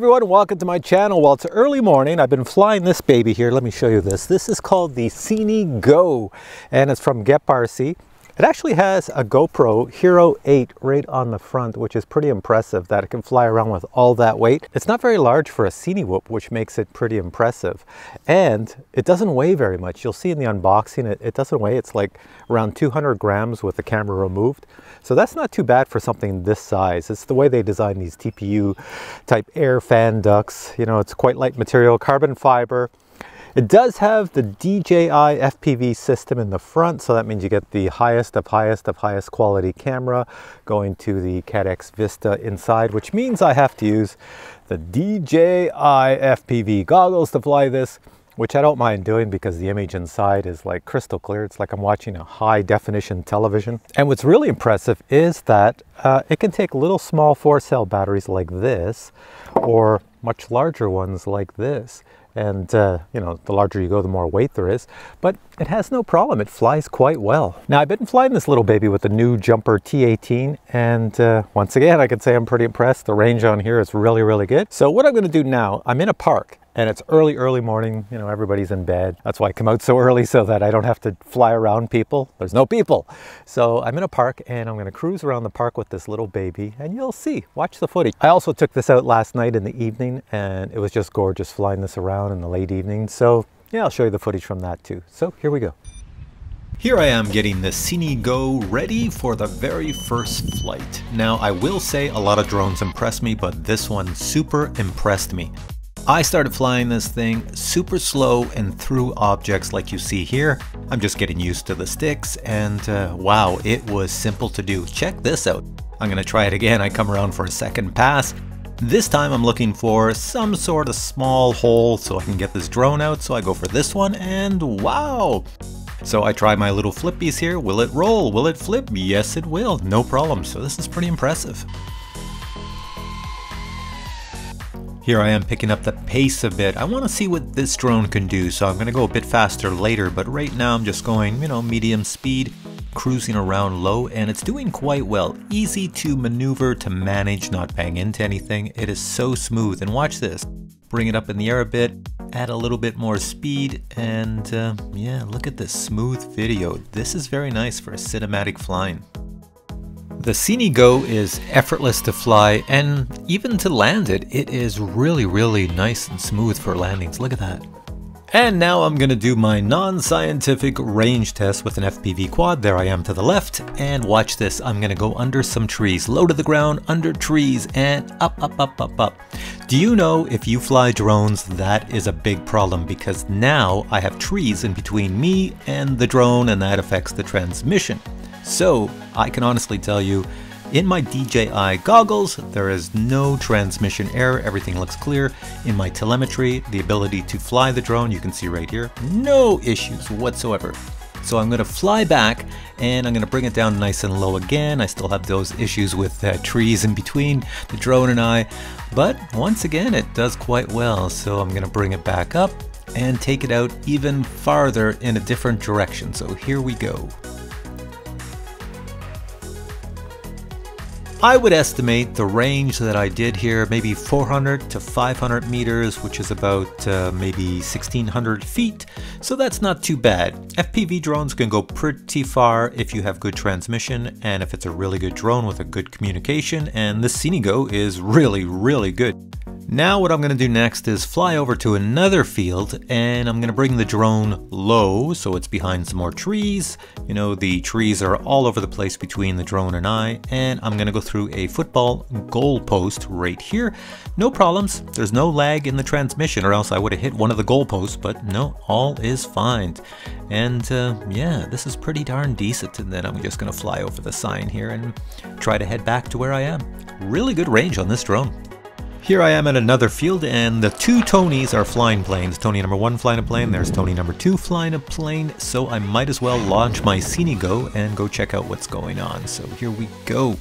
everyone, welcome to my channel. Well, it's early morning. I've been flying this baby here. Let me show you this. This is called the CINEGO and it's from GEPRC. It actually has a GoPro Hero 8 right on the front, which is pretty impressive that it can fly around with all that weight. It's not very large for a CineWhoop, which makes it pretty impressive. And it doesn't weigh very much. You'll see in the unboxing, it doesn't weigh. It's like around 200 grams with the camera removed. So that's not too bad for something this size. It's the way they design these TPU type air fan ducts. You know, it's quite light material, carbon fiber. It does have the DJI FPV system in the front, so that means you get the highest quality camera going to the CADX Vista inside, which means I have to use the DJI FPV goggles to fly this, which I don't mind doing because the image inside is like crystal clear. It's like I'm watching a high definition television. And what's really impressive is that it can take little small 4-cell batteries like this or much larger ones like this. And you know, the larger you go, the more weight there is, but it has no problem. It flies quite well. Now, I've been flying this little baby with the new JUMPER T18, and once again, I can say I'm pretty impressed. The range on here is really, really good. So what I'm going to do now, I'm in a park. And it's early morning, you know, everybody's in bed. That's why I come out so early so that I don't have to fly around people. There's no people. So I'm in a park and I'm gonna cruise around the park with this little baby and you'll see, watch the footage. I also took this out last night in the evening and it was just gorgeous flying this around in the late evening. So yeah, I'll show you the footage from that too. So here we go. Here I am getting the CINEGO ready for the very first flight. Now I will say a lot of drones impress me, but this one super impressed me. I started flying this thing super slow and through objects like you see here. I'm just getting used to the sticks and wow, it was simple to do. Check this out. I'm gonna try it again. I come around for a second pass. This time I'm looking for some sort of small hole so I can get this drone out. So I go for this one and wow. So I try my little flippies here. Will it roll? Will it flip? Yes, it will. No problem. So this is pretty impressive. Here I am picking up the pace a bit. I want to see what this drone can do, so I'm going to go a bit faster later, but right now I'm just going, you know, medium speed, cruising around low, and it's doing quite well. Easy to maneuver, to manage, not bang into anything. It is so smooth, and watch this. Bring it up in the air a bit, add a little bit more speed, and yeah, look at this smooth video. This is very nice for cinematic flying. The CINEGO is effortless to fly and even to land it, it is really, really nice and smooth for landings. Look at that. And now I'm going to do my non-scientific range test with an FPV quad. There I am to the left. And watch this. I'm going to go under some trees, low to the ground, under trees, and up. Do you know if you fly drones, that is a big problem because now I have trees in between me and the drone and that affects the transmission. So I can honestly tell you, in my DJI goggles, there is no transmission error. Everything looks clear. In my telemetry, the ability to fly the drone, you can see right here, no issues whatsoever. So I'm going to fly back and I'm going to bring it down nice and low again. I still have those issues with trees in between the drone and I, but once again, it does quite well. So I'm going to bring it back up and take it out even farther in a different direction. So here we go. I would estimate the range that I did here, maybe 400 to 500 meters, which is about maybe 1600 feet. So that's not too bad. FPV drones can go pretty far if you have good transmission and if it's a really good drone with a good communication, and the CINEGO is really, really good. Now what I'm going to do next is fly over to another field and I'm going to bring the drone low so it's behind some more trees. You know, the trees are all over the place between the drone and I, and I'm going to go through a football goal post right here. No problems. There's no lag in the transmission or else I would have hit one of the goal posts, but no, all is fine. And yeah, this is pretty darn decent. And then I'm just going to fly over the sign here and try to head back to where I am. Really good range on this drone. Here I am at another field and the two Tonys are flying planes. Tony number 1 flying a plane, there's Tony number 2 flying a plane. So I might as well launch my CINEGO and go check out what's going on. So here we go.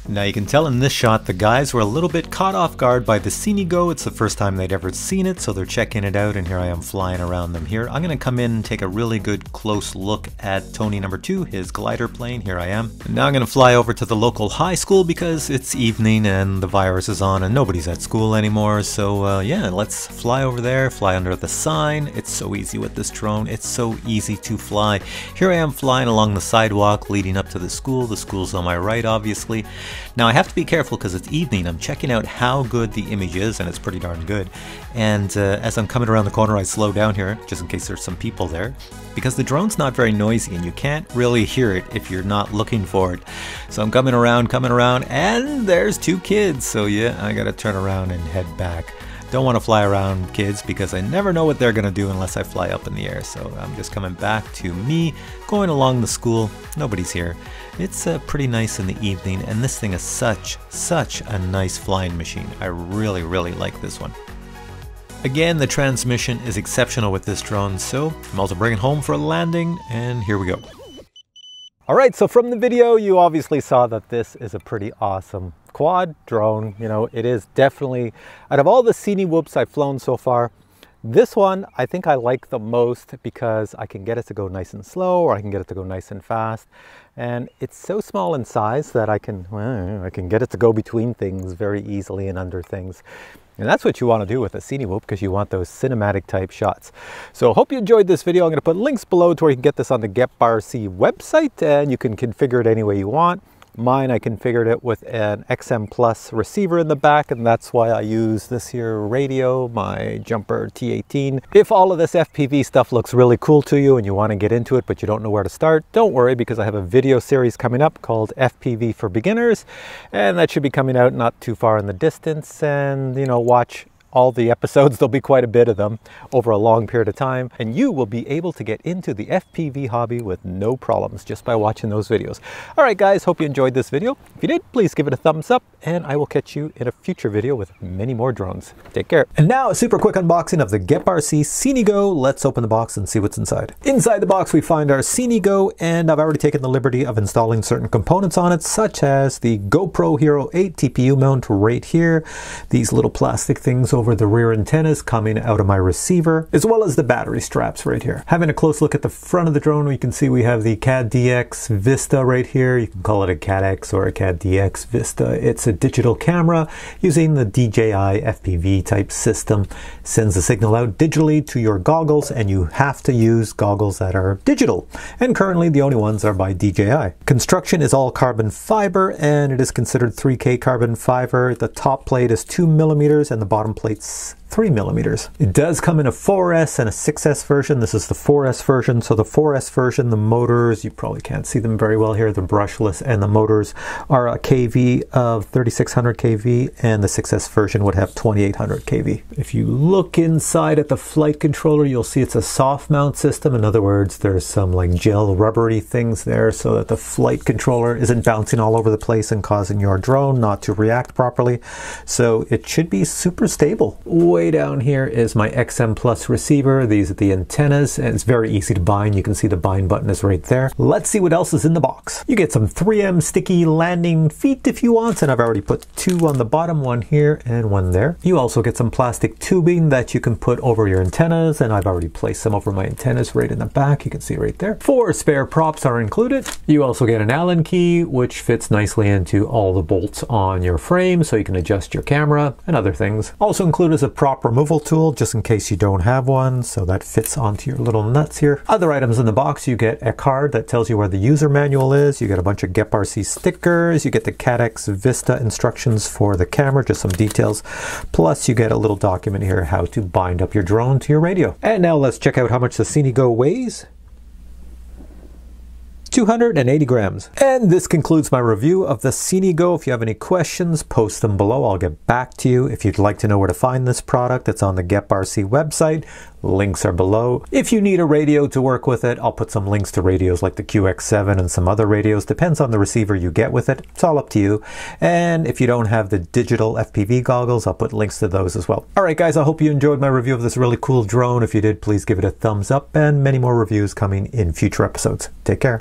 Now you can tell in this shot the guys were a little bit caught off guard by the CINEGO. It's the first time they'd ever seen it, so they're checking it out, and here I am flying around them here. I'm going to come in and take a really good close look at Tony number 2, his glider plane. Here I am. And now I'm going to fly over to the local high school because it's evening and the virus is on and nobody's at school anymore. So yeah, let's fly over there, fly under the sign. It's so easy with this drone. It's so easy to fly. Here I am flying along the sidewalk leading up to the school. The school's on my right, obviously. Now I have to be careful because it's evening. I'm checking out how good the image is, and it's pretty darn good. And as I'm coming around the corner, I slow down here just in case there's some people there, because the drone's not very noisy and you can't really hear it if you're not looking for it. So I'm coming around, and there's 2 kids. So yeah, I gotta turn around and head back. Don't want to fly around kids because I never know what they're going to do unless I fly up in the air. So I'm just coming back to me, going along the school. Nobody's here. It's pretty nice in the evening, and this thing is such a nice flying machine. I really like this one. Again, the transmission is exceptional with this drone, so I'm also bringing it home for a landing, and here we go. Alright, so from the video you obviously saw that this is a pretty awesome quad drone. You know, it is definitely, out of all the CineWhoops I've flown so far, this one I think I like the most because I can get it to go nice and slow, or I can get it to go nice and fast. And it's so small in size that I can get it to go between things very easily and under things. And that's what you want to do with a CineWhoop, because you want those cinematic type shots. So hope you enjoyed this video. I'm going to put links below to where you can get this on the GEPRC website, and you can configure it any way you want. Mine, I configured it with an XM Plus receiver in the back, and that's why I use this here radio, my JUMPER T18. If all of this FPV stuff looks really cool to you and you want to get into it but you don't know where to start, don't worry, because I have a video series coming up called FPV for Beginners, and that should be coming out not too far in the distance. And you know, watch all the episodes, there'll be quite a bit of them over a long period of time, and you will be able to get into the FPV hobby with no problems just by watching those videos. All right guys, hope you enjoyed this video. If you did, please give it a thumbs up, and I will catch you in a future video with many more drones. Take care. And now a super quick unboxing of the GEPRC CINEGO. Let's open the box and see what's inside. Inside the box we find our CINEGO, and I've already taken the liberty of installing certain components on it, such as the GoPro Hero 8 TPU mount right here, these little plastic things over the rear antennas coming out of my receiver, as well as the battery straps right here. Having a close look at the front of the drone, we can see we have the CAD-DX Vista right here. You can call it a CAD-X or a CAD-DX Vista. It's a digital camera using the DJI FPV type system. Sends the signal out digitally to your goggles, and you have to use goggles that are digital. And currently the only ones are by DJI. Construction is all carbon fiber, and it is considered 3K carbon fiber. The top plate is 2 millimeters and the bottom plate's 3 millimeters. It does come in a 4S and a 6S version. This is the 4S version. So the 4S version, the motors, you probably can't see them very well here, the brushless, and the motors are a KV of 3600 KV, and the 6S version would have 2800 KV. If you look inside at the flight controller, you'll see it's a soft mount system. In other words, there's some like gel rubbery things there so that the flight controller isn't bouncing all over the place and causing your drone not to react properly. So it should be super stable. Way down here is my XM Plus receiver. These are the antennas, and it's very easy to bind. You can see the bind button is right there. Let's see what else is in the box. You get some 3M sticky landing feet if you want, and I've already put 2 on the bottom, 1 here and 1 there. You also get some plastic tubing that you can put over your antennas, and I've already placed some over my antennas right in the back. You can see right there. 4 spare props are included. You also get an Allen key, which fits nicely into all the bolts on your frame, so you can adjust your camera and other things. Also included is a prop removal tool, just in case you don't have one, so that fits onto your little nuts here. Other items in the box, you get a card that tells you where the user manual is. You get a bunch of GEPRC stickers. You get the CAD-X Vista instructions for the camera, just some details. Plus you get a little document here how to bind up your drone to your radio. And now let's check out how much the CINEGO weighs. 280 grams. And this concludes my review of the CINEGO. If you have any questions, post them below. I'll get back to you. If you'd like to know where to find this product, it's on the GEPRC website. Links are below. If you need a radio to work with it, I'll put some links to radios like the QX7 and some other radios. Depends on the receiver you get with it. It's all up to you. And if you don't have the digital FPV goggles, I'll put links to those as well. All right, guys, I hope you enjoyed my review of this really cool drone. If you did, please give it a thumbs up, and many more reviews coming in future episodes. Take care.